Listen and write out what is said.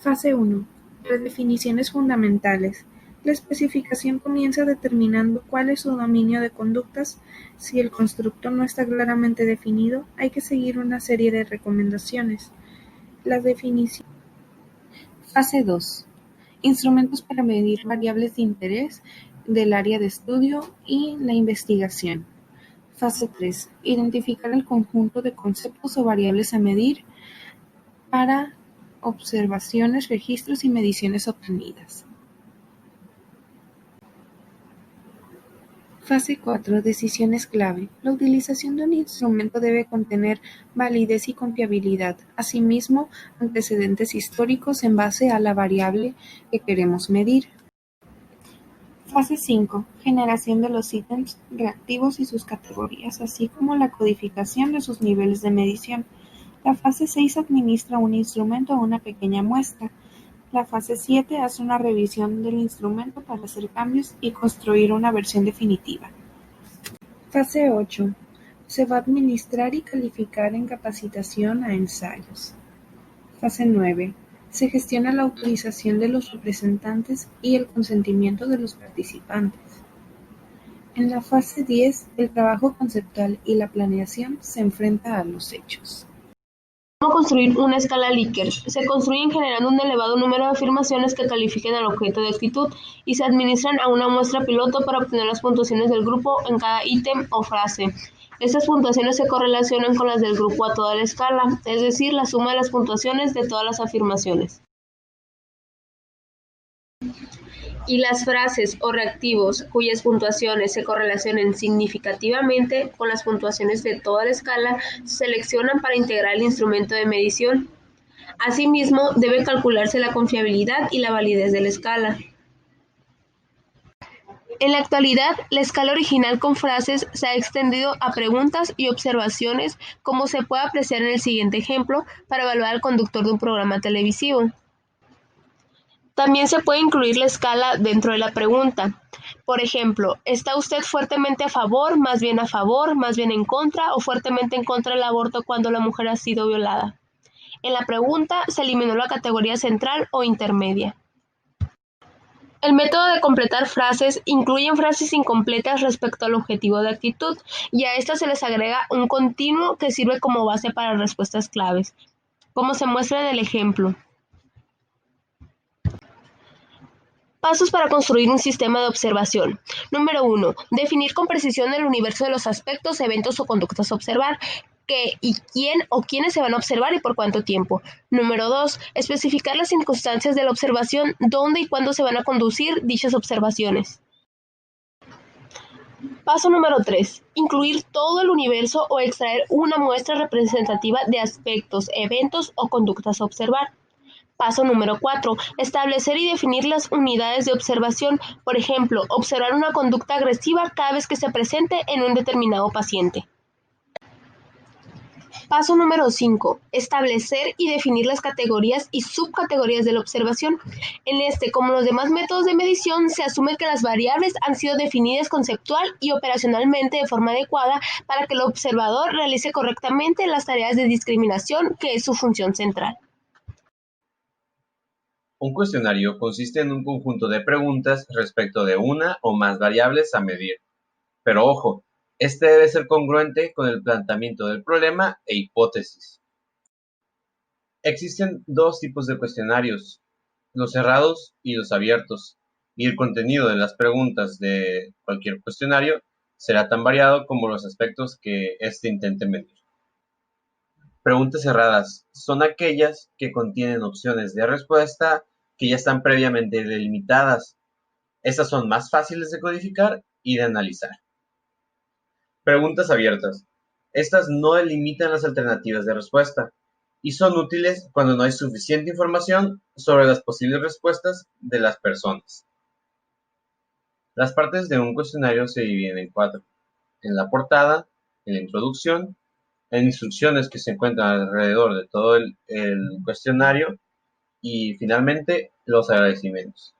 Fase 1. Redefiniciones fundamentales. La especificación comienza determinando cuál es su dominio de conductas. Si el constructo no está claramente definido, hay que seguir una serie de recomendaciones. Las definiciones. Fase 2. Instrumentos para medir variables de interés del área de estudio y la investigación. Fase 3. Identificar el conjunto de conceptos o variables a medir para observaciones, registros y mediciones obtenidas. Fase 4. Decisiones clave. La utilización de un instrumento debe contener validez y confiabilidad, asimismo, antecedentes históricos en base a la variable que queremos medir. Fase 5. Generación de los ítems reactivos y sus categorías, así como la codificación de sus niveles de medición. La fase 6 administra un instrumento a una pequeña muestra. La fase 7 hace una revisión del instrumento para hacer cambios y construir una versión definitiva. Fase 8. Se va a administrar y calificar en capacitación a ensayos. Fase 9. Se gestiona la autorización de los representantes y el consentimiento de los participantes. En la fase 10, el trabajo conceptual y la planeación se enfrenta a los hechos. ¿Cómo construir una escala Likert? Se construyen generando un elevado número de afirmaciones que califiquen al objeto de actitud y se administran a una muestra piloto para obtener las puntuaciones del grupo en cada ítem o frase. Estas puntuaciones se correlacionan con las del grupo a toda la escala, es decir, la suma de las puntuaciones de todas las afirmaciones. Y las frases o reactivos cuyas puntuaciones se correlacionen significativamente con las puntuaciones de toda la escala se seleccionan para integrar el instrumento de medición. Asimismo, debe calcularse la confiabilidad y la validez de la escala. En la actualidad, la escala original con frases se ha extendido a preguntas y observaciones, como se puede apreciar en el siguiente ejemplo, para evaluar al conductor de un programa televisivo. También se puede incluir la escala dentro de la pregunta. Por ejemplo, ¿está usted fuertemente a favor, más bien en contra o fuertemente en contra del aborto cuando la mujer ha sido violada? En la pregunta se eliminó la categoría central o intermedia. El método de completar frases incluye frases incompletas respecto al objetivo de actitud y a estas se les agrega un continuo que sirve como base para respuestas claves, como se muestra en el ejemplo. Pasos para construir un sistema de observación. Número 1. Definir con precisión el universo de los aspectos, eventos o conductas a observar. Qué y quién o quiénes se van a observar y por cuánto tiempo. Número 2. Especificar las circunstancias de la observación, dónde y cuándo se van a conducir dichas observaciones. Paso número 3. Incluir todo el universo o extraer una muestra representativa de aspectos, eventos o conductas a observar. Paso número 4. Establecer y definir las unidades de observación, por ejemplo, observar una conducta agresiva cada vez que se presente en un determinado paciente. Paso número 5. Establecer y definir las categorías y subcategorías de la observación. En este, como en los demás métodos de medición, se asume que las variables han sido definidas conceptual y operacionalmente de forma adecuada para que el observador realice correctamente las tareas de discriminación, que es su función central. Un cuestionario consiste en un conjunto de preguntas respecto de una o más variables a medir. Pero ojo, este debe ser congruente con el planteamiento del problema e hipótesis. Existen dos tipos de cuestionarios, los cerrados y los abiertos, y el contenido de las preguntas de cualquier cuestionario será tan variado como los aspectos que éste intente medir. Preguntas cerradas son aquellas que contienen opciones de respuesta que ya están previamente delimitadas. Estas son más fáciles de codificar y de analizar. Preguntas abiertas. Estas no delimitan las alternativas de respuesta y son útiles cuando no hay suficiente información sobre las posibles respuestas de las personas. Las partes de un cuestionario se dividen en 4. En la portada, en la introducción, en instrucciones que se encuentran alrededor de todo el cuestionario y finalmente los agradecimientos.